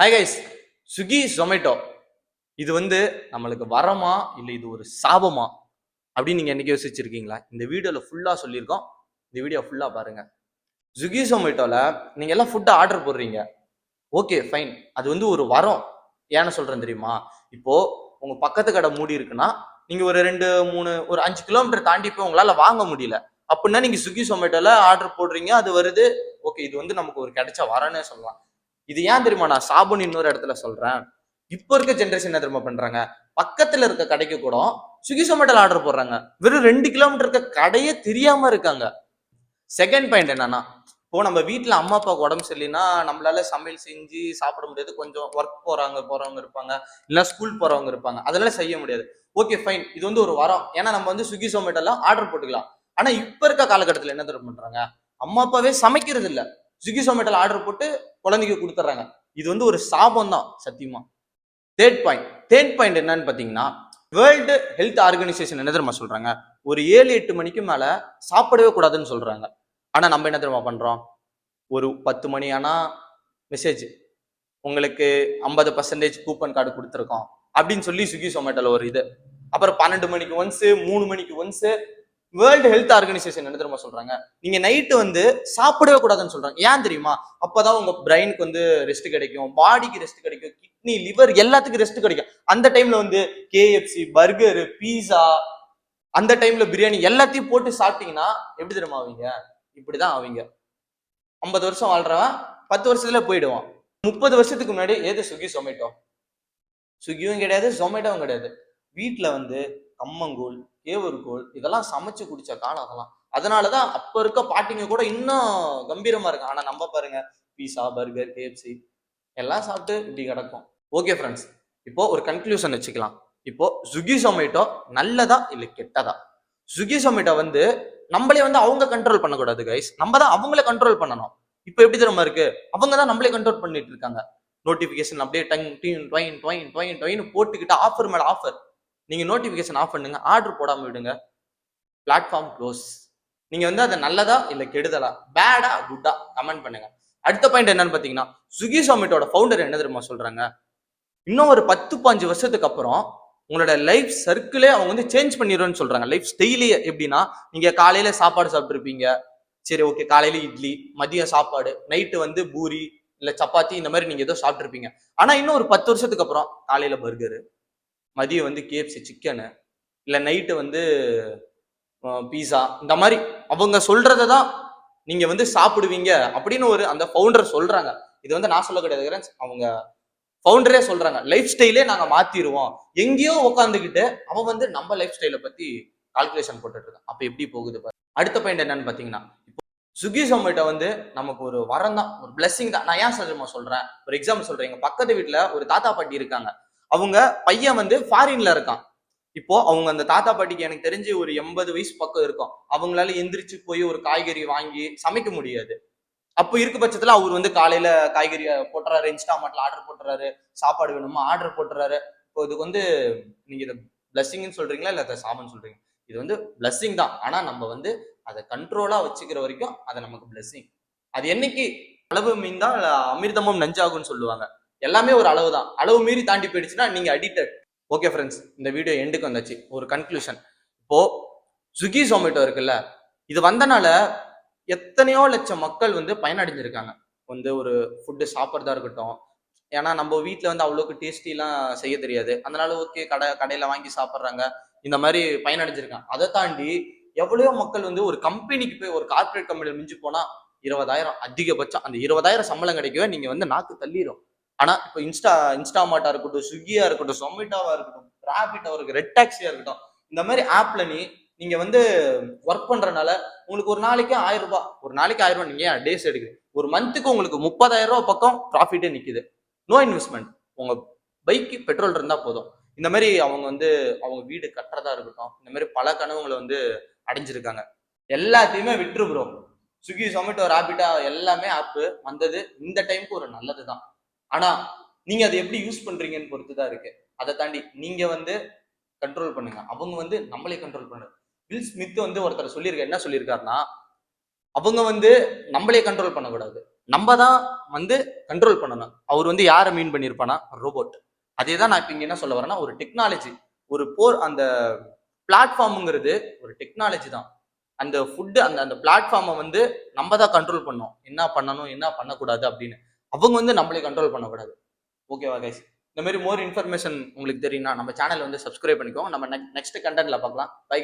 Hi guys. Swiggy Zomato இது நம்மளுக்கு வரமா இல்லை இது ஒரு சாபமா அப்படின்னு நீங்க என்னைக்கு யோசிச்சிருக்கீங்களா? இந்த வீடியோல ஃபுல்லா சொல்லியிருக்கோம். இந்த வீடியோ ஃபுல்லா பாருங்க. ஸ்விக்கி ஜொமேட்டோல நீங்க எல்லாம் ஃபுட் ஆர்டர் போடுறீங்க. ஓகே ஃபைன், அது ஒரு வரம். ஏன்னு சொல்றேன் தெரியுமா? இப்போ உங்க பக்கத்து கடை மூடி இருக்குன்னா நீங்க ஒரு 2 3 ஒரு 5 கிலோமீட்டர் தாண்டி போய் உங்களால வாங்க முடியல அப்படின்னா நீங்க ஸ்விக்கி ஜொமேட்டோல ஆர்டர் போடுறீங்க, அது வருது. ஓகே, இது நமக்கு ஒரு கிடைச்ச வரனே சொல்லலாம். இது ஏன் தெரியுமா நான் சாபுன்னு இன்னொரு இடத்துல சொல்றேன்? இப்ப இருக்க ஜென்ரேஷன் என்ன தெரியுமா பண்றாங்க? பக்கத்துல இருக்க கடைக்கு கூட ஸ்விக்கி ஜொமேட்டோல ஆர்டர் போடுறாங்க. வெறும் 2 கிலோமீட்டர் இருக்க கடையே தெரியாம இருக்காங்க. செகண்ட் பாயிண்ட் என்னன்னா, இப்போ நம்ம வீட்டுல அம்மா அப்பாவுக்கு உடம்பு சரியில்லைன்னா நம்மளால சமையல் செஞ்சு சாப்பிட முடியாது. கொஞ்சம் ஒர்க் போறவங்க இருப்பாங்க, இல்ல ஸ்கூல் போறவங்க இருப்பாங்க, அதனால செய்ய முடியாது. ஓகே ஃபைன், இது ஒரு வரம். ஏன்னா நம்ம ஸ்விக்கி ஜொமேட்டோல ஆர்டர் போட்டுக்கலாம். ஆனா இப்ப இருக்க காலகட்டத்துல என்ன தெரியும் பண்றாங்க? அம்மா அப்பாவே சமைக்கிறது இல்ல, ஸ்விக்கி ஜொமேட்டோல ஆர்டர் போட்டு குழந்தைக்கு கொடுத்துட்றாங்க. இது ஒரு சாபம் தான் சத்தியமா. தேர்ட் பாயிண்ட் என்னன்னு பாத்தீங்கன்னா, வேர்ல்டு ஹெல்த் ஆர்கனைசேஷன் என்ன தெரியுமா சொல்றாங்க? ஒரு 7 8 மணிக்கு மேல சாப்பிடவே கூடாதுன்னு சொல்றாங்க. ஆனா நம்ம என்ன தெரியுமா பண்றோம்? ஒரு 10 மணி ஆனா மெசேஜ், உங்களுக்கு 50% கூப்பன் கார்டு கொடுத்துருக்கோம் அப்படின்னு சொல்லி ஸ்விக்கி ஜொமேட்டோல ஒரு இது. அப்புறம் 12 மணிக்கு ஒன்ஸ், 3 மணிக்கு ஒன்ஸ். வேர்ல்டு ஹெல்த் ஆர்கனைசேஷன் என்ன தெரியுமா சொல்றாங்க? நீங்க நைட்டு சாப்பிடவே கூடாதுன்னு சொல்றாங்க. ஏன் தெரியுமா? அப்பதான் உங்க பிரெயினுக்கு ரெஸ்ட் கிடைக்கும், பாடிக்கு ரெஸ்ட் கிடைக்கும், கிட்னி லிவர் எல்லாத்துக்கும் ரெஸ்ட் கிடைக்கும். அந்த டைம்ல கேஎஃப்சி, பர்கர், பீஸா, அந்த டைம்ல பிரியாணி எல்லாத்தையும் போட்டு சாப்பிட்டீங்கன்னா எப்படி தெரியுமா ஆவீங்க? இப்படிதான் ஆவீங்க. 50 வருஷம் வாழ்றவன் 10 வருஷத்துல போயிடுவான். 30 வருஷத்துக்கு முன்னாடி ஏது ஸ்விக்கி ஜொமேட்டோ? ஸ்விக்கியும் கிடையாது, ஜொமேட்டோவும் கிடையாது. வீட்டுல கம்மங்கூழ், கேவூர்கூழ் இதெல்லாம் சமைச்சு குடிச்ச காலம் அதெல்லாம். அதனாலதான் அப்ப இருக்க பாட்டிங்க கூட இன்னும் கம்பீரமா இருக்கு. ஆனா நம்ம பாருங்க, பீஸா, பர்கர், கேஎஃப்சி எல்லாம் சாப்பிட்டு இப்படி கிடக்கும். ஓகே ஃப்ரெண்ட்ஸ், இப்போ ஒரு கன்க்ளூஷன் வச்சுக்கலாம். இப்போ ஸ்விக்கி ஜொமேட்டோ நல்லதா இல்ல கெட்டதா? ஸ்விக்கி ஜொமேட்டோ நம்மளே அவங்க கண்ட்ரோல் பண்ணக்கூடாது கைஸ், நம்ம தான் அவங்கள கண்ட்ரோல் பண்ணணும். இப்போ எப்படி தெரியுமா இருக்கு? அவங்க தான் நம்மளே கண்ட்ரோல் பண்ணிட்டு இருக்காங்க. நோட்டிபிகேஷன் அப்படியே டொயின் போட்டுக்கிட்டு ஆஃபர் மேல ஆஃபர். நீங்க நோட்டிபிகேஷன் ஆஃப் பண்ணுங்க, ஆர்டர் போடாம விடுங்க, பிளாட்ஃபார்ம் க்ளோஸ். நீங்க அது நல்லதா இல்ல கெடுதலா, பேடா குட்டா கமெண்ட் பண்ணுங்க. அடுத்த பாயிண்ட் என்னன்னு பாத்தீங்கன்னா, ஸ்விக்கி ஜொமேட்டோட ஃபவுண்டர் என்ன தெரியுமா சொல்றாங்க? இன்னும் ஒரு 10 15 வருஷத்துக்கு அப்புறம் உங்களோட லைஃப் சர்க்கிளே அவங்க சேஞ்ச் பண்ணிடும்னு சொல்றாங்க. லைஃப் ஸ்டைலே எப்படின்னா, நீங்க காலையில சாப்பாடு சாப்பிட்டுருப்பீங்க, சரி ஓகே, காலையில இட்லி, மதியம் சாப்பாடு, நைட்டு பூரி இல்ல சப்பாத்தி, இந்த மாதிரி நீங்க ஏதோ சாப்பிட்டுருப்பீங்க. ஆனா இன்னும் ஒரு 10 வருஷத்துக்கு அப்புறம் காலையில பர்கரு, மதியம் கேஎஃப்சி சிக்கனு, இல்ல நைட்டு பீஸா, இந்த மாதிரி அவங்க சொல்றதான் நீங்க சாப்பிடுவீங்க அப்படின்னு அந்த ஃபவுண்டர் சொல்றாங்க. இது நான் சொல்ல கிடையாது, அவங்க ஃபவுண்டரே சொல்றாங்க. லைஃப் ஸ்டைலே நாங்க மாத்திடுவோம். எங்கேயோ உட்காந்துக்கிட்டு அவன் நம்ம லைஃப் ஸ்டைலை பத்தி கால்குலேஷன் போட்டுட்டு இருக்கான். அப்ப எப்படி போகுது பாரு. அடுத்த பாயிண்ட் என்னன்னு பாத்தீங்கன்னா, ஸ்விக்கி ஜொமேட்டோ நமக்கு ஒரு வரம் தான், ஒரு பிளெஸிங் தான். நான் ஏன் சொல்றேன், ஒரு எக்ஸாம்பிள் சொல்றேன். எங்க பக்கத்து வீட்டுல ஒரு தாத்தா பாட்டி இருக்காங்க. அவங்க பையன் ஃபாரின்ல இருக்கான். இப்போ அவங்க அந்த தாத்தா பாட்டிக்கு எனக்கு தெரிஞ்சு ஒரு 80 வயசு பக்கம் இருக்கும். அவங்களால எந்திரிச்சு போய் ஒரு காய்கறி வாங்கி சமைக்க முடியாது. அப்போ இருக்க பட்சத்துல அவர் காலையில காய்கறி போட்டுறாரு, இன்ஸ்டாமார்ட்ல ஆர்டர் போட்டுறாரு, சாப்பாடு வேணுமா ஆர்டர் போட்டுறாரு. இப்போ இதுக்கு நீங்க இதை பிளஸ்ஸிங்னு சொல்றீங்களா இல்ல அதை சாபம்னு சொல்றீங்க? இது பிளஸ்ஸிங் தான். ஆனா நம்ம அதை கண்ட்ரோலா வச்சுக்கிற வரைக்கும் அது நமக்கு பிளஸ்ஸிங். அது என்னைக்கு அளவு மீந்தா அமிர்தமும் நஞ்சாகும்னு சொல்லுவாங்க. எல்லாமே ஒரு அளவு தான். அளவு மீறி தாண்டி போயிடுச்சுன்னா நீங்க அடிக்டட். ஓகே ஃப்ரெண்ட்ஸ், இந்த வீடியோ எண்டுக்கு வந்தாச்சு. ஒரு கன்க்ளூஷன். இப்போ ஸ்விக்கி ஜொமேட்டோ இருக்குல்ல, இது வந்தனால எத்தனையோ லட்சம் மக்கள் பயனடைஞ்சிருக்காங்க. ஒரு ஃபுட்டு சாப்பிட்றதா இருக்கட்டும். ஏன்னா நம்ம வீட்டில் அவ்வளோக்கு டேஸ்டிலாம் செய்ய தெரியாது. அதனால ஓகே, கடையில் வாங்கி சாப்பிட்றாங்க, இந்த மாதிரி பயனடைஞ்சிருக்காங்க. அதை தாண்டி எவ்வளோ மக்கள் ஒரு கம்பெனிக்கு போய், ஒரு கார்பரேட் கம்பெனியில் மிஞ்சி போனா 20,000 அதிகபட்சம். அந்த 20,000 சம்பளம் கிடைக்கவே நீங்க நாக்கு தள்ளிடும். ஆனா இப்போ இன்ஸ்டாமார்ட்டா இருக்கட்டும், ஸ்விக்கியா இருக்கட்டும், ஜொமேட்டோவா இருக்கட்டும், ராபிட்டா இருக்கட்டும், ரெட் டாக்ஸியா இருக்கட்டும், இந்த மாதிரி ஆப்ல நீங்க ஒர்க் பண்றதுனால உங்களுக்கு ஒரு நாளைக்கு 1000 ரூபாய், ஒரு நாளைக்கு 1000 ரூபாய். நீங்க டேஸ் எடுக்குது, ஒரு மந்த்துக்கு உங்களுக்கு 30,000 ரூபாய் பக்கம் ப்ராஃபிட்டே நிக்குது. No investment. உங்க பைக்கு பெட்ரோல் இருந்தா போதும். இந்த மாதிரி அவங்க அவங்க வீடு கட்டுறதா இருக்கட்டும், இந்த மாதிரி பல கனவுகளை அடைஞ்சிருக்காங்க. எல்லாத்தையுமே விட்டுரு ப்ரோ. ஸ்விக்கி, ஜொமேட்டோ, ராபிட்டா எல்லாமே ஆப் வந்தது இந்த டைமுக்கு ஒரு நல்லதுதான். ஆனா நீங்க அதை எப்படி யூஸ் பண்றீங்கன்னு பொறுத்துதான் இருக்கு. அதை தாண்டி நீங்க கண்ட்ரோல் பண்ணுங்க. அவங்க நம்மளே கண்ட்ரோல் பண்ணுங்க. வில் ஸ்மித் ஒருத்தர் சொல்லியிருக்க என்ன சொல்லியிருக்காருன்னா, அவங்க நம்மளே கண்ட்ரோல் பண்ணக்கூடாது, நம்ம தான் வந்து கண்ட்ரோல் பண்ணணும். அவர் வந்து யாரை மீன் பண்ணியிருப்பானா, ரோபோட். அதே தான் நான் இப்போ இங்க என்ன சொல்ல வரேன்னா, ஒரு டெக்னாலஜி, ஒரு அந்த பிளாட்ஃபார்ம்ங்கிறது ஒரு டெக்னாலஜி தான். அந்த ஃபுட்டு அந்த அந்த பிளாட்ஃபார்மை வந்து நம்ம தான் கண்ட்ரோல் பண்ணணும். என்ன பண்ணணும், என்ன பண்ணக்கூடாது அப்படின்னு. அவங்க வந்து நம்மளே கண்ட்ரோல் பண்ணக்கூடாது. ஓகேவா கைஸ்? இந்த மாதிரி மோர் இன்ஃபர்மேஷன் உங்களுக்கு தெரியும்னா நம்ம சேனல் வந்து சப்ஸ்கிரைப் பண்ணிக்கோங்க. நம்ம நெக்ஸ்ட் கண்டென்ட்ல பார்க்கலாம். பை.